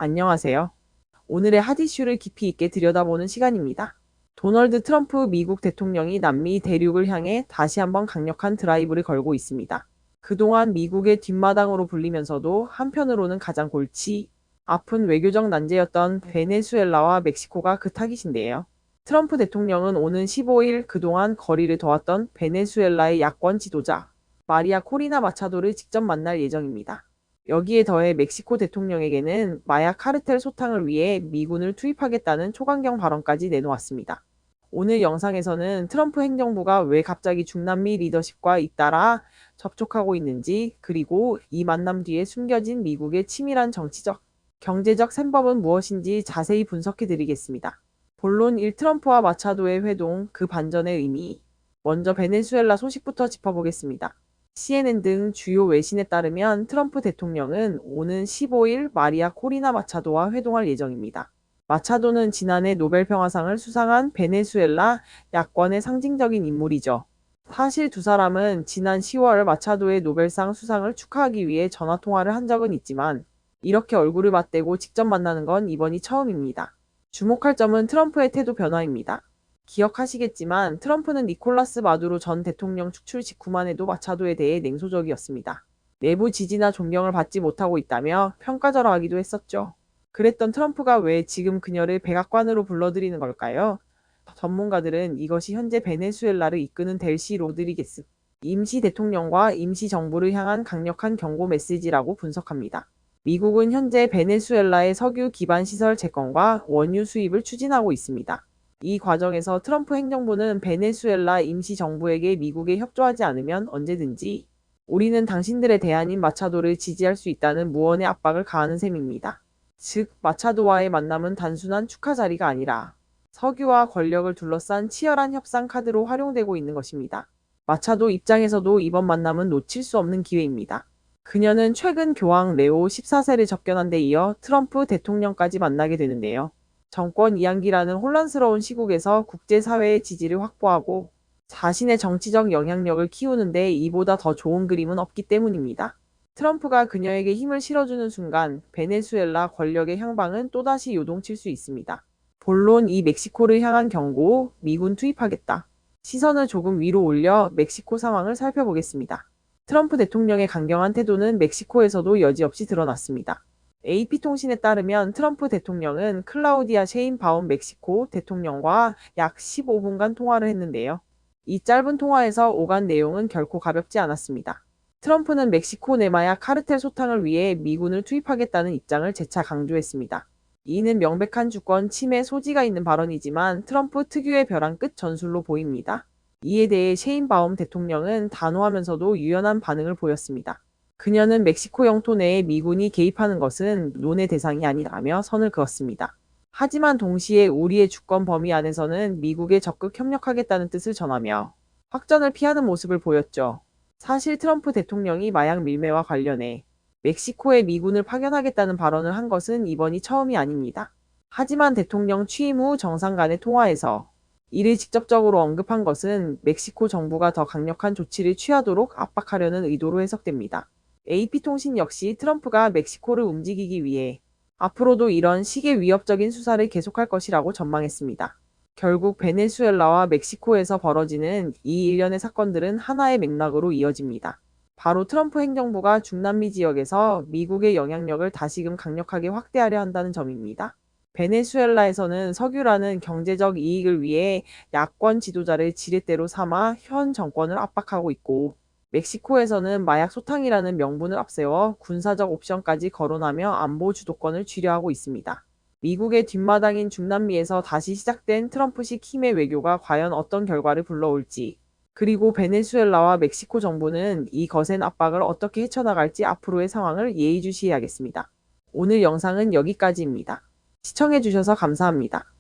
안녕하세요. 오늘의 핫 이슈를 깊이 있게 들여다보는 시간입니다. 도널드 트럼프 미국 대통령이 남미 대륙을 향해 다시 한번 강력한 드라이브를 걸고 있습니다. 그동안 미국의 뒷마당으로 불리면서도 한편으로는 가장 골치 아픈 외교적 난제였던 베네수엘라와 멕시코가 그 타깃인데요. 트럼프 대통령은 오는 15일 그동안 거리를 더웠던 베네수엘라의 야권 지도자 마리아 코리나 마차도를 직접 만날 예정입니다. 여기에 더해 멕시코 대통령에게는 마약 카르텔 소탕을 위해 미군을 투입하겠다는 초강경 발언까지 내놓았습니다. 오늘 영상에서는 트럼프 행정부가 왜 갑자기 중남미 리더십과 잇따라 접촉하고 있는지, 그리고 이 만남 뒤에 숨겨진 미국의 치밀한 정치적, 경제적 셈법은 무엇인지 자세히 분석해 드리겠습니다. 본론 1. 트럼프와 마차도의 회동, 그 반전의 의미. 먼저 베네수엘라 소식부터 짚어보겠습니다. CNN 등 주요 외신에 따르면 트럼프 대통령은 오는 15일 마리아 코리나 마차도와 회동할 예정입니다. 마차도는 지난해 노벨평화상을 수상한 베네수엘라 야권의 상징적인 인물이죠. 사실 두 사람은 지난 10월 마차도의 노벨상 수상을 축하하기 위해 전화통화를 한 적은 있지만 이렇게 얼굴을 맞대고 직접 만나는 건 이번이 처음입니다. 주목할 점은 트럼프의 태도 변화입니다. 기억하시겠지만 트럼프는 니콜라스 마두로 전 대통령 축출 직후만 해도 마차도에 대해 냉소적이었습니다. 내부 지지나 존경을 받지 못하고 있다며 평가절하하기도 했었죠. 그랬던 트럼프가 왜 지금 그녀를 백악관으로 불러들이는 걸까요? 전문가들은 이것이 현재 베네수엘라를 이끄는 델시 로드리게스 임시 대통령과 임시 정부를 향한 강력한 경고 메시지라고 분석합니다. 미국은 현재 베네수엘라의 석유 기반 시설 재건과 원유 수입을 추진하고 있습니다. 이 과정에서 트럼프 행정부는 베네수엘라 임시정부에게 미국에 협조하지 않으면 언제든지 우리는 당신들의 대안인 마차도를 지지할 수 있다는 무언의 압박을 가하는 셈입니다. 즉, 마차도와의 만남은 단순한 축하 자리가 아니라 석유와 권력을 둘러싼 치열한 협상 카드로 활용되고 있는 것입니다. 마차도 입장에서도 이번 만남은 놓칠 수 없는 기회입니다. 그녀는 최근 교황 레오 14세를 접견한 데 이어 트럼프 대통령까지 만나게 되는데요. 정권 이양기라는 혼란스러운 시국에서 국제사회의 지지를 확보하고 자신의 정치적 영향력을 키우는데 이보다 더 좋은 그림은 없기 때문입니다. 트럼프가 그녀에게 힘을 실어주는 순간 베네수엘라 권력의 향방은 또다시 요동칠 수 있습니다. 본론 2. 멕시코를 향한 경고, 미군 투입하겠다. 시선을 조금 위로 올려 멕시코 상황을 살펴보겠습니다. 트럼프 대통령의 강경한 태도는 멕시코에서도 여지없이 드러났습니다. AP통신에 따르면 트럼프 대통령은 클라우디아 셰인바움 멕시코 대통령과 약 15분간 통화를 했는데요. 이 짧은 통화에서 오간 내용은 결코 가볍지 않았습니다. 트럼프는 멕시코 내 마약 카르텔 소탕을 위해 미군을 투입하겠다는 입장을 재차 강조했습니다. 이는 명백한 주권 침해 소지가 있는 발언이지만 트럼프 특유의 벼랑 끝 전술로 보입니다. 이에 대해 셰인바움 대통령은 단호하면서도 유연한 반응을 보였습니다. 그녀는 멕시코 영토 내에 미군이 개입하는 것은 논의 대상이 아니라며 선을 그었습니다. 하지만 동시에 우리의 주권 범위 안에서는 미국에 적극 협력하겠다는 뜻을 전하며 확전을 피하는 모습을 보였죠. 사실 트럼프 대통령이 마약 밀매와 관련해 멕시코에 미군을 파견하겠다는 발언을 한 것은 이번이 처음이 아닙니다. 하지만 대통령 취임 후 정상 간의 통화에서 이를 직접적으로 언급한 것은 멕시코 정부가 더 강력한 조치를 취하도록 압박하려는 의도로 해석됩니다. AP통신 역시 트럼프가 멕시코를 움직이기 위해 앞으로도 이런 식의 위협적인 수사를 계속할 것이라고 전망했습니다. 결국 베네수엘라와 멕시코에서 벌어지는 이 일련의 사건들은 하나의 맥락으로 이어집니다. 바로 트럼프 행정부가 중남미 지역에서 미국의 영향력을 다시금 강력하게 확대하려 한다는 점입니다. 베네수엘라에서는 석유라는 경제적 이익을 위해 야권 지도자를 지렛대로 삼아 현 정권을 압박하고 있고, 멕시코에서는 마약 소탕이라는 명분을 앞세워 군사적 옵션까지 거론하며 안보 주도권을 쥐려하고 있습니다. 미국의 뒷마당인 중남미에서 다시 시작된 트럼프식 힘의 외교가 과연 어떤 결과를 불러올지, 그리고 베네수엘라와 멕시코 정부는 이 거센 압박을 어떻게 헤쳐나갈지 앞으로의 상황을 예의주시해야겠습니다. 오늘 영상은 여기까지입니다. 시청해주셔서 감사합니다.